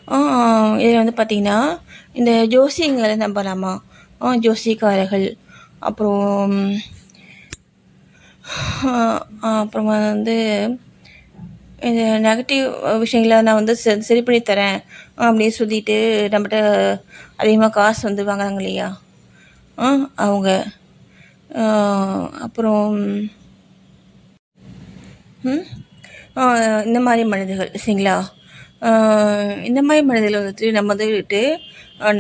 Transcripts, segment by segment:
ஆ இதில் வந்து பார்த்திங்கன்னா, இந்த ஜோசியங்களை நம்பலாமா? ஜோசியக்காரர்கள், அப்புறம் அப்புறமா வந்து இந்த நெகட்டிவ் விஷயங்கள நான் வந்து சரி பண்ணி தரேன் அப்படின்னு சொல்லிட்டு நம்மகிட்ட அதிகமாக காசு வந்து வாங்குறாங்க இல்லையா? அவங்க. அப்புறம் இந்த மாதிரி மனிதர்கள் சரிங்களா? இந்த மாதிரி மனிதர்கள் வந்துட்டு நம்ம வந்துட்டு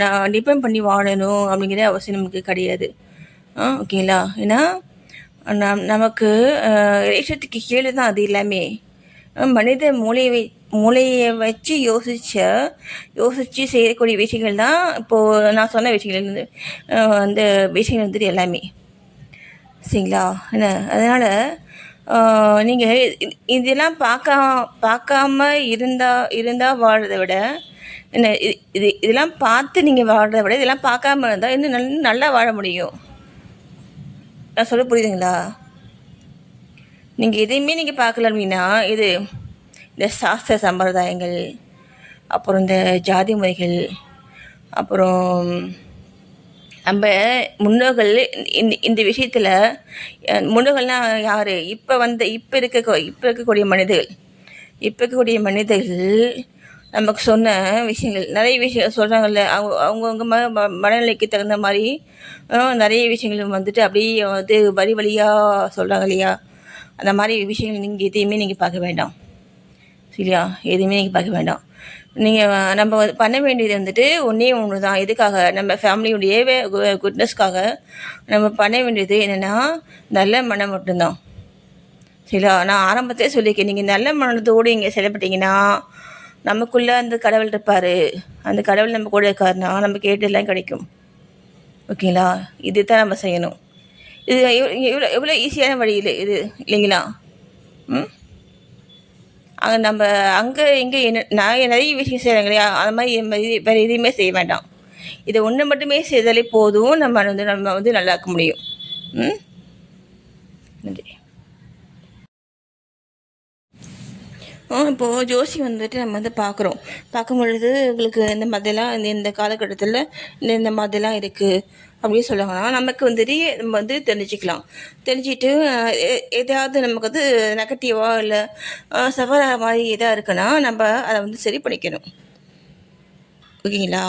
நான் டிபெண்ட் பண்ணி வாழணும் அப்படிங்கிற அவசியம் நமக்கு கிடையாது. ஓகேங்களா? ஏன்னா நமக்கு இறைச்சத்துக்கு கீழே தான் அது எல்லாமே. மனித மூளையை வச்சு யோசித்து செய்யக்கூடிய விஷயங்கள் தான் இப்போது நான் சொன்ன விஷயங்கள் அந்த விஷயங்கள் வந்துட்டு எல்லாமே சரிங்களா? என்ன அதனால் நீங்கள் இதெல்லாம் பார்க்காம இருந்தால் வாழ்கிறத விட என்ன இதெல்லாம் பார்த்து நீங்கள் வாழ்கிறத விட இதெல்லாம் பார்க்காம இருந்தால் இன்னும் நல்லா வாழ முடியும். நான் சொல்ல புரியுதுங்களா? நீங்கள் எதையுமே நீங்கள் பார்க்கல அப்படின்னா இந்த சாஸ்திர சம்பிரதாயங்கள், அப்புறம் இந்த ஜாதி முறைகள், அப்புறம் நம்ம முன்னோர்கள் இந்த விஷயத்தில் முன்னோர்கள்லாம் யார்? இப்போ இருக்கக்கூடிய மனிதர்கள் நமக்கு சொன்ன விஷயங்கள், நிறைய விஷயம் சொல்கிறாங்கல்ல. அவங்கவுங்க மனநிலைக்கு தகுந்த மாதிரி நிறைய விஷயங்கள் வந்துட்டு அப்படியே வந்து வழியாக சொல்கிறாங்க இல்லையா? அந்த மாதிரி விஷயங்கள் எதையுமே நீங்கள் பார்க்க வேண்டாம் சரியா? எதுவுமே நீங்கள் பார்க்க வேண்டாம். நம்ம பண்ண வேண்டியது வந்துட்டு ஒன்று தான். எதுக்காக? நம்ம ஃபேமிலியுடைய குட்னஸ்க்காக நம்ம பண்ண வேண்டியது என்னென்னா நல்ல மனம் மட்டும்தான் சரியா? நான் ஆரம்பத்திலே சொல்லியிருக்கேன், நீங்கள் நல்ல மனத்தோடு இங்கே செயல்பட்டீங்கன்னா நமக்குள்ளே அந்த கடவுள் இருப்பார். அந்த கடவுள் நம்ம கூட இருக்காருன்னா நம்ம கேட்டதெல்லாம் கிடைக்கும். ஓகேங்களா? இது தான் நம்ம செய்யணும். இது எவ்வளோ ஈஸியான வழி இது இல்லைங்களா? நம்ம அங்கே இங்கே நான் நிறைய விஷயம் செய்கிறேங்க இல்லையா? அது மாதிரி வேறு எதுவுமே செய்ய வேண்டாம். இதை ஒன்று மட்டுமே செய்தாலே போதும். நம்ம வந்து நல்லா இருக்க முடியும். நன்றி. இப்போது ஜோசி வந்துட்டு நம்ம வந்து பார்க்கும் பொழுது உங்களுக்கு இந்த மாதிரிலாம் இந்த காலகட்டத்தில் இந்த மாதிரிலாம் இருக்குது அப்படின்னு சொல்லுவாங்கன்னா நமக்கு வந்துட்டு நம்ம வந்து தெரிஞ்சுக்கிட்டு எதாவது நமக்கு வந்து நெகட்டிவாக இல்லை சவாலாக மாதிரி எதாக இருக்குன்னா நம்ம அதை வந்து சரி பண்ணிக்கணும். ஓகேங்களா?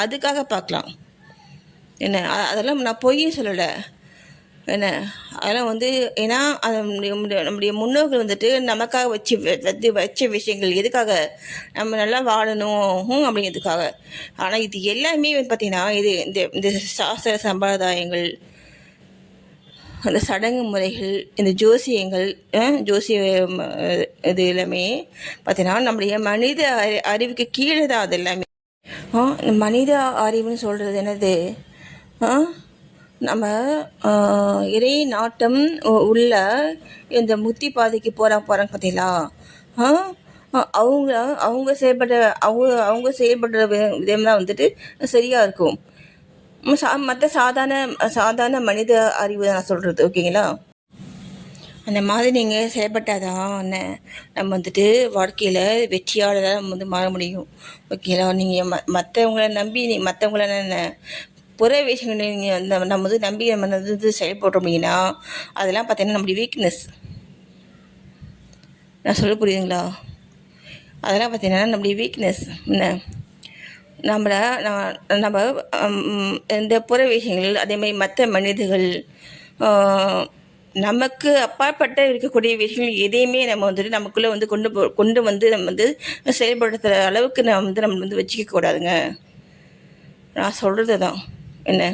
அதுக்காக பார்க்கலாம். என்ன அதெல்லாம் நான் பொய்ன்னு சொல்லலை. என்ன அதெல்லாம் வந்து ஏன்னா அது நம்முடைய முன்னோர்கள் வந்துட்டு நமக்காக வச்ச விஷயங்கள் எதுக்காக? நம்ம நல்லா வாழணும் அப்படிங்கிறதுக்காக. ஆனால் இது எல்லாமே வந்து பார்த்திங்கன்னா இந்த சாஸ்திர சம்பிரதாயங்கள், அந்த சடங்கு முறைகள், இந்த ஜோசியங்கள், இது எல்லாமே பார்த்திங்கன்னா நம்முடைய மனித அறிவுக்கு கீழே தான் அது எல்லாமே. இந்த மனித அறிவுன்னு சொல்கிறது என்னது? நம்ம இறை நாட்டம் உள்ள இந்த முத்தி பாதைக்கு போகிறாங்க பார்த்தீங்களா? அவங்க செயல்படுற விதம் தான் வந்துட்டு சரியாக இருக்கும். மற்ற சாதாரண மனித அறிவு தான் நான் சொல்கிறது. ஓகேங்களா? அந்த மாதிரி நீங்கள் செயல்பட்டாதான் நம்ம வந்துட்டு வாழ்க்கையில் வெற்றியாளராக நம்ம வந்து மாற முடியும். ஓகேங்களா? நீங்கள் மற்றவங்கள நம்பி மற்றவங்கள புற விஷயங்கள் நீங்கள் நம்ம வந்து நம்பி நம்ம வந்து செயல்படுறோம் அப்படின்னா அதெல்லாம் பார்த்தீங்கன்னா நம்மளுடைய வீக்னஸ். நான் சொல்ல புரியுதுங்களா? அதெல்லாம் பார்த்தீங்கன்னா நம்மளுடைய வீக்னஸ். நம்ம இந்த புற விஷயங்கள், அதேமாதிரி மற்ற மனிதர்கள், நமக்கு அப்பாற்பட்ட இருக்கக்கூடிய விஷயங்கள் எதையுமே நம்ம வந்துட்டு நமக்குள்ளே வந்து கொண்டு வந்து நம்ம வந்து செயல்படுத்துகிற அளவுக்கு நம்ம வந்து வச்சுக்க கூடாதுங்க. நான் சொல்கிறது தான். என்ன